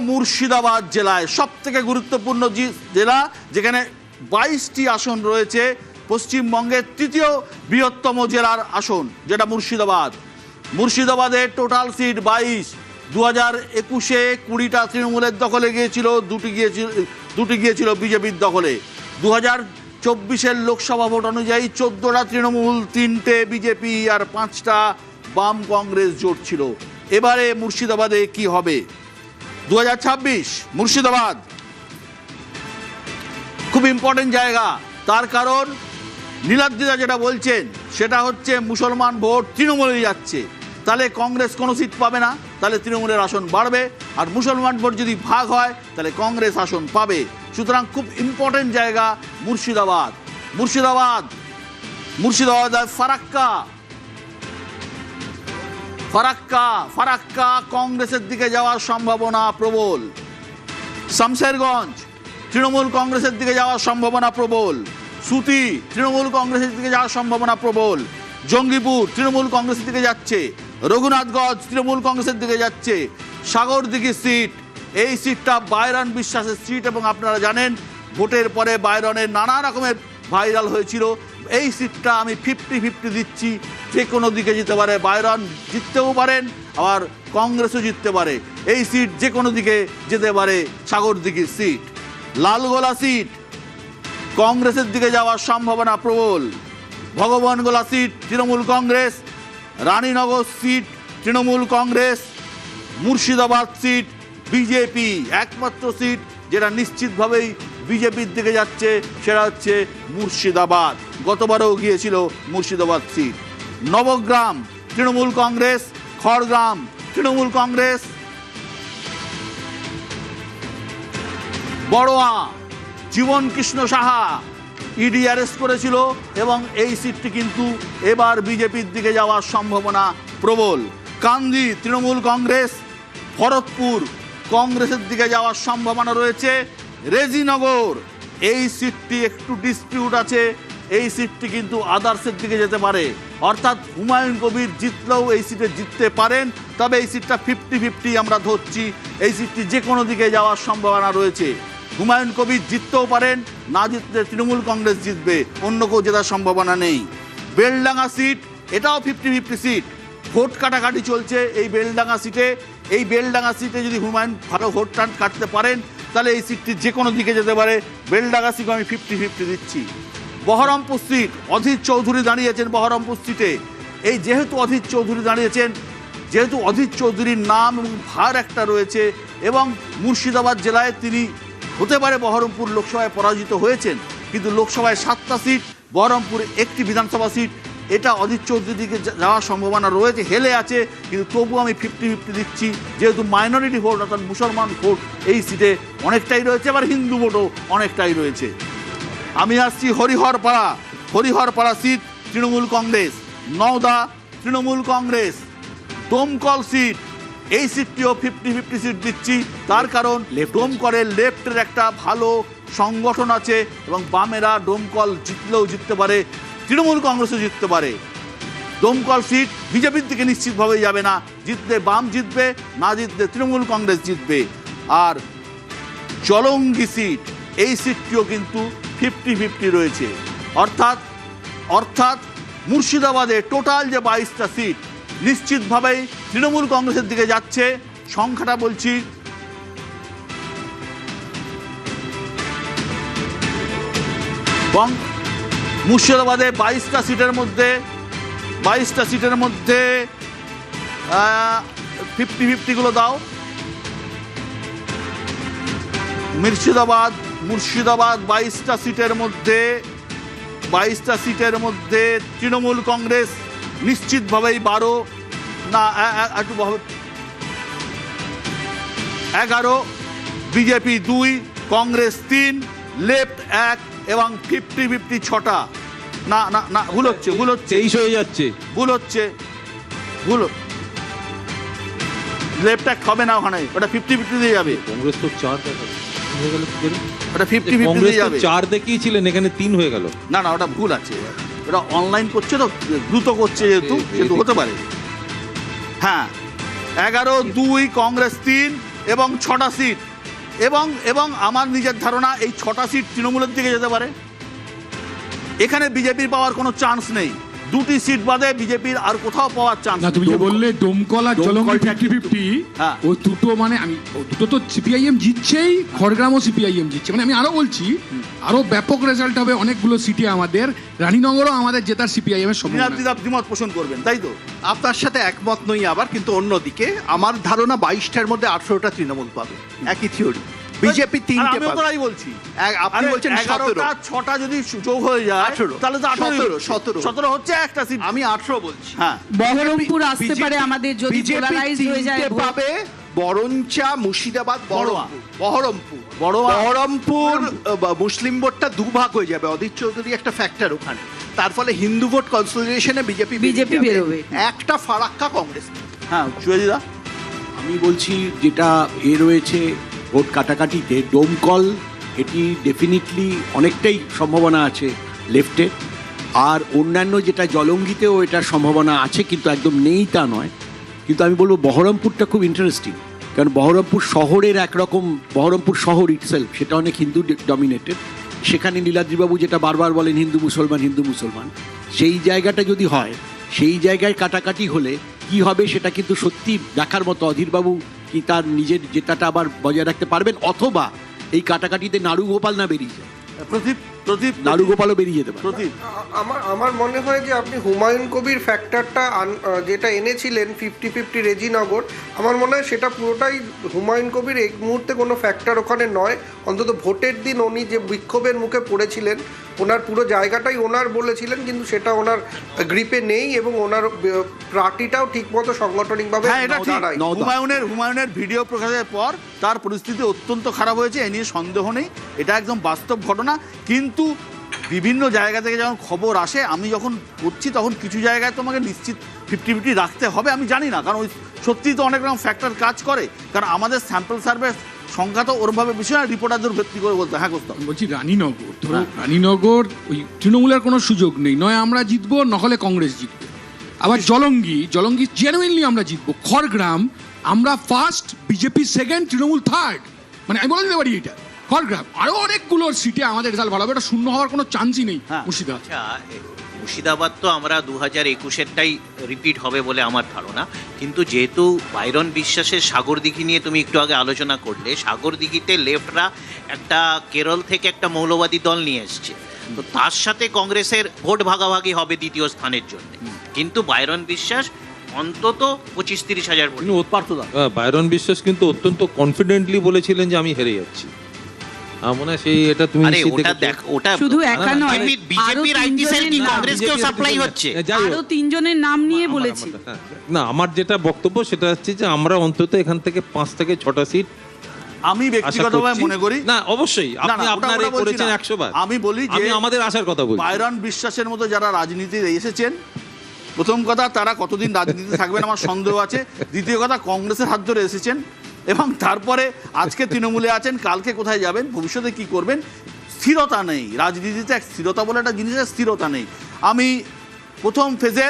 মুর্শিদাবাদ জেলায় সবথেকে গুরুত্বপূর্ণ জেলা, যেখানে 22টি আসন রয়েছে, পশ্চিমবঙ্গের তৃতীয় বৃহত্তম জেলার আসন, যেটা মুর্শিদাবাদ। মুর্শিদাবাদের টোটাল সিট 22। 2021-এ 20টা তৃণমূলের দখলে গিয়েছিল, দুটি গিয়েছিল বিজেপির দখলে। 2024-এর লোকসভা ভোট অনুযায়ী 14টা তৃণমূল, 3টে বিজেপি আর 5টা বাম কংগ্রেস জোট ছিল। এবারে মুর্শিদাবাদে কি হবে? 2026 মুর্শিদাবাদ খুব ইম্পর্টেন্ট জায়গা। তার কারণ নীলাদ্রিদা যেটা বলছেন সেটা হচ্ছে মুসলমান ভোট তৃণমূলে যাচ্ছে, তাহলে কংগ্রেস কোনো সিট পাবে না, তাহলে তৃণমূলের আসন বাড়বে। আর মুসলমান ভোট যদি ভাগ হয় তাহলে কংগ্রেস আসন পাবে। সুতরাং খুব ইম্পর্টেন্ট জায়গা মুর্শিদাবাদ। মুর্শিদাবাদ ফারাক্কা কংগ্রেসের দিকে যাওয়ার সম্ভাবনা প্রবল। শামশেরগঞ্জ তৃণমূল কংগ্রেসের দিকে যাওয়ার সম্ভাবনা প্রবল। সুতি তৃণমূল কংগ্রেসের দিকে যাওয়ার সম্ভাবনা প্রবল। জঙ্গিপুর তৃণমূল কংগ্রেসের দিকে যাচ্ছে। রঘুনাথগঞ্জ তৃণমূল কংগ্রেসের দিকে যাচ্ছে। সাগরদিঘি সিট, এই সিটটা বাইরন বিশ্বাসের সিট, এবং আপনারা জানেন ভোটের পরে বাইরনের নানা রকমের ভাইরাল হয়েছিল। এই সিটটা আমি 50-50 দিচ্ছি, যে কোনো দিকে যেতে পারে। বাইরন জিততেও পারেন, আবার কংগ্রেসও জিততে পারে। এই সিট যে কোনো দিকে যেতে পারে, সাগরদিঘির সিট। লালগোলা সিট কংগ্রেসের দিকে যাওয়ার সম্ভাবনা প্রবল। Bhagwangola seat Trinamool Congress. Raninagar seat Trinamool Congress. Murshidabad seat BJP. একমাত্র সিট যেটা নিশ্চিতভাবেই বিজেপির দিকে যাচ্ছে সেটা হচ্ছে মুর্শিদাবাদ। গতবারও গিয়েছিল মুর্শিদাবাদ সিট। নবগ্রাম তৃণমূল কংগ্রেস। খড়গ্রাম তৃণমূল কংগ্রেস। বড়োয়া জীবন কৃষ্ণ সাহা ইডি অ্যারেস্ট করেছিল, এবং এই সিটটি কিন্তু এবার বিজেপির দিকে যাওয়ার সম্ভাবনা প্রবল। কান্দি তৃণমূল কংগ্রেস। ভরতপুর কংগ্রেসের দিকে যাওয়ার সম্ভাবনা রয়েছে। রেজিনগর এই সিটটি একটু ডিসপিউট আছে, এই সিটটি কিন্তু আদার্সের দিকে যেতে পারে, অর্থাৎ হুমায়ুন কবির জিতলেও এই সিটে জিততে পারেন। তবে এই সিটটা 50-50 আমরা ধরছি, এই সিটটি যে কোনো দিকে যাওয়ার সম্ভাবনা রয়েছে। হুমায়ুন কবির জিততেও পারেন, না জিতলে তৃণমূল কংগ্রেস জিতবে, অন্য কেউ জেতার সম্ভাবনা নেই। বেলডাঙ্গা সিট এটাও 50-50 সিট, ভোট কাটাকাটি চলছে এই বেলডাঙ্গা সিটে। এই বেলডাঙ্গা সিটে যদি হুমায়ুন ভালো ভোট কাটতে পারেন তাহলে এই সিটটি যে কোনো দিকে যেতে পারে। বেলডাঙ্গা সিটে আমি 50-50 দিচ্ছি। বহরমপুর সিট অধীর চৌধুরী দাঁড়িয়েছেন বহরমপুর সিটে। এই যেহেতু অধীর চৌধুরী দাঁড়িয়েছেন, যেহেতু অধীর চৌধুরীর নাম এবং ভার একটা রয়েছে, এবং মুর্শিদাবাদ জেলায় তিনি হতে পারে বহরমপুর লোকসভায় পরাজিত হয়েছেন, কিন্তু লোকসভায় 7টা সিট, বহরমপুরে একটি বিধানসভা সিট, এটা অধীর চৌধুরীর দিকে যাওয়ার সম্ভাবনা রয়েছে, হেলে আছে। কিন্তু তবু আমি 50-50 দিচ্ছি, যেহেতু মাইনরিটি ভোট অর্থাৎ মুসলমান ভোট এই সিটে অনেকটাই রয়েছে, আবার হিন্দু ভোটও অনেকটাই রয়েছে। আমি আসছি হরিহরপাড়া সিট তৃণমূল কংগ্রেস। নওদা তৃণমূল কংগ্রেস। দমকল সিট, এই সিটটিও 50-50 সিট দিচ্ছি। তার কারণ ডোমকলের লেফটের একটা ভালো সংগঠন আছে, এবং বামেরা ডোমকল জিতলেও জিততে পারে, তৃণমূল কংগ্রেসও জিততে পারে। দমকল সিট বিজেপির দিকে নিশ্চিতভাবেই যাবে না, জিতলে বাম জিতবে, না জিতলে তৃণমূল কংগ্রেস জিতবে। আর চলঙ্গি সিট, এই সিটটিও কিন্তু 50-50 রয়েছে। অর্থাৎ মুর্শিদাবাদে টোটাল যে 22টা সিট নিশ্চিতভাবেই তৃণমূল কংগ্রেসের দিকে যাচ্ছে। সংখ্যাটা বলছি, মুর্শিদাবাদে 22টা সিটের মধ্যে 50-50 গুলো দাও। মুর্শিদাবাদ 22টা সিটের মধ্যে তৃণমূল কংগ্রেস নিশ্চিতভাবেই 12, না একটু 11, বিজেপি 2, কংগ্রেস 3, লেফট 1, এবং 50-50 6টা। না না না, ভুল হচ্ছে 23 হয়ে যাচ্ছে, লেফট 1 হবে না ওখানে, ওটা 50-50 দিয়ে যাবে। কংগ্রেস তো 4 হয়ে গেল, ওটা 50-50 দিয়ে যাবে। 4 দেখিয়েছিলেন, এখানে 3 হয়ে গেল। না না, ওটা ভুল আছে, ওটা অনলাইন করছে তো, দ্রুত করছে যেহেতু হতে পারে। হ্যাঁ, 11-2 কংগ্রেস 3, এবং 6টা সিট, এবং আমার নিজের ধারণা এই 6টা সিট তৃণমূলের দিকে যেতে পারে। এখানে বিজেপির পাওয়ার কোনো চান্স নেই। 2টি সিট বাদে বিজেপির আর কোথাও পাওয়ার চান্স না, তুমি যে বললে ডোমকল আর জলঙ্গি 50-50, হ্যাঁ। ওই দুটো মানে দুটো তো সিপিআইএম জিতছেই, খড়গ্রামও সিপিআইএম জিতছে। মানে আমি আরো বলছি, আরো ব্যাপক রেজাল্ট হবে অনেকগুলো সিটে আমাদের, রানীনগরও আমাদের জেতার সিপিআইএম এর সম্ভাবনা। দ্বিমত পোষণ করবেন, তাই তো? আপনার সাথে একমত নই আবার, কিন্তু অন্যদিকে আমার ধারণা 22টার মধ্যে 18টা তৃণমূল পাবে, একই থিওরি। বিজেপি 3টে আমিও পাবে। তাই বলছি। আপনি বলছেন 11টা 6টা যদি যোগ হয়ে যায় 18, তাহলে তো 17 17 হচ্ছে একটা সিট। আমি 18 বলছি। হ্যাঁ, বহরমপুর আসতে পারে আমাদের যদি বিজেপি পোলারাইজ হয়ে যায় 3টে ভোট। পাবে, বরঞ্চা, মুর্শিদাবাদ, বহরমপুর বড়োয়া। মুসলিম ভোটটা দুভাগ হয়ে যাবে। অধীর চৌধুরী একটা ফ্যাক্টর ওখানে, তার ফলে হিন্দু ভোট কনসলিডেশনে বিজেপি বেরোবে। একটা ফারাক্কা কংগ্রেস। হ্যাঁ, চুয়াজিদা। আমি বলছি যেটা রয়েছে ভোট কাটাকাটিতে, ডোমকল এটি ডেফিনেটলি অনেকটাই সম্ভাবনা আছে লেফটে, আর অন্যান্য যেটা জলঙ্গিতেও এটার সম্ভাবনা আছে, কিন্তু একদম নেই তা নয়। কিন্তু আমি বলবো বহরমপুরটা খুব ইন্টারেস্টিং, কারণ বহরমপুর শহরের একরকম, বহরমপুর শহর ইটসেলফ সেটা অনেক হিন্দু ডমিনেটেড। সেখানে নীলাদ্রিবাবু যেটা বারবার বলেন হিন্দু মুসলমান, সেই জায়গাটা যদি হয়, সেই জায়গায় কাটাকাটি হলে কি হবে সেটা কিন্তু সত্যি দেখার মতো। অধীরবাবু কি তার নিজের জেতাটা আবার বজায় রাখতে পারবেন, অথবা এই কাটাকাটিতে নাড়ুগোপাল না বেরিয়ে যায়? প্রদীপ নাড়ুগোপালও বেরিয়ে যেতে পারে। প্রদীপ। আমার মনে হয় যে আপনি হুমায়ুন কবির ফ্যাক্টরটা যেটা এনেছিলেন 50-50 রেজিনগর, আমার মনে হয় সেটা পুরোটাই হুমায়ুন কবির এই মুহূর্তে কোনো ফ্যাক্টর ওখানে নয়। অন্তত ভোটের দিন উনি যে বিক্ষোভের মুখে পড়েছিলেন, ওনার পুরো জায়গাটাই ওনার বলেছিলেন, কিন্তু সেটা ওনার গ্রিপে নেই, এবং ওনার পার্টিটাও ঠিকমতো সাংগঠনিকভাবে হ্যাঁ, এটা ঠিক। দাঁড়ায়। হুমায়ুনের ভিডিও প্রকাশের পর তার পরিস্থিতি অত্যন্ত খারাপ হয়েছে, এ নিয়ে সন্দেহ নেই। এটা একদম বাস্তব ঘটনা। কিন্তু বিভিন্ন জায়গা থেকে যখন খবর আসে, আমি যখন পড়ছি তখন কিছু জায়গায় তোমাকে নিশ্চিত 50-50 রাখতে হবে। আমি জানি না, কারণ ওই সত্যি তো অনেক রকম ফ্যাক্টর কাজ করে, কারণ আমাদের স্যাম্পল সার্ভে সংখ্যা তো ওরভাবে বেশি না, রিপোর্টারদের ভিত্তি করে বলতে। হ্যাঁ, কোথাও বলছি রানীনগর, ধরো রানীনগর ওই তৃণমূলের কোনো সুযোগ নেই, নয় আমরা জিতবো নহলে কংগ্রেস জিতবে। আবার জলঙ্গি জেনুইনলি আমরা জিতবো। খড়গ্রাম আমরা first, BJP second, Trinamool third. মানে আমি বলে দিতে পারি এটা। খড়গ্রাম আরো অনেকগুলো সিটে আমাদের রেজাল্ট ভালো হবে, এটা শূন্য হওয়ার কোনো চান্সই নেই। মুর্শিদাবাদ, মুর্শিদাবাদ তো আমরা 2021-এরটাই রিপিট হবে বলে আমার ধারণা। কিন্তু যেহেতু বাইরন বিশ্বাসের সাগরদিঘি নিয়ে তুমি একটু আগে আলোচনা করলে, সাগরদিঘিতে লেফটরা একটা কেরল থেকে একটা মৌলবাদী দল নিয়ে এসছে, তো তার সাথে কংগ্রেসের ভোট ভাগাভাগি হবে দ্বিতীয় স্থানের জন্য। কিন্তু বাইরন বিশ্বাস অন্তত 25-30 হাজার ভোট। বাইরন বিশ্বাস কিন্তু অত্যন্ত কনফিডেন্টলি বলেছিলেন যে আমি হেরে যাচ্ছি। মনে হয় সেই এটা তুমি আরে ওটা দেখ, ওটা শুধু একা নয়, বিজেপির আইটি সেল কি কংগ্রেসকেও সাপ্লাই হচ্ছে? আরো 3 জনের নাম নিয়ে বলেছি। না, আমার যেটা বক্তব্য সেটা হচ্ছে যে আমরা অন্তত এখান থেকে 5 থেকে 6টা সিট আমি ব্যক্তিগতভাবে মনে করি। না, অবশ্যই আপনি আপনার এই করেছেন 100 বার। আমি বলি যে আমি আমাদের আশার কথা বলছি। বাইরন বিশ্বাসের মতো যারা রাজনীতিতে এসেছেন, প্রথম কথা তারা কতদিন রাজনীতিতে থাকবেন আমার সন্দেহ আছে। দ্বিতীয় কথা, কংগ্রেসের হাত ধরে এসেছেন, এবং তারপরে আজকে তৃণমূলে আছেন, কালকে কোথায় যাবেন, ভবিষ্যতে কি করবেন, স্থিরতা নেই রাজনীতিতে। এক স্থিরতা বলে একটা জিনিসের স্থিরতা নেই। আমি প্রথম ফেজে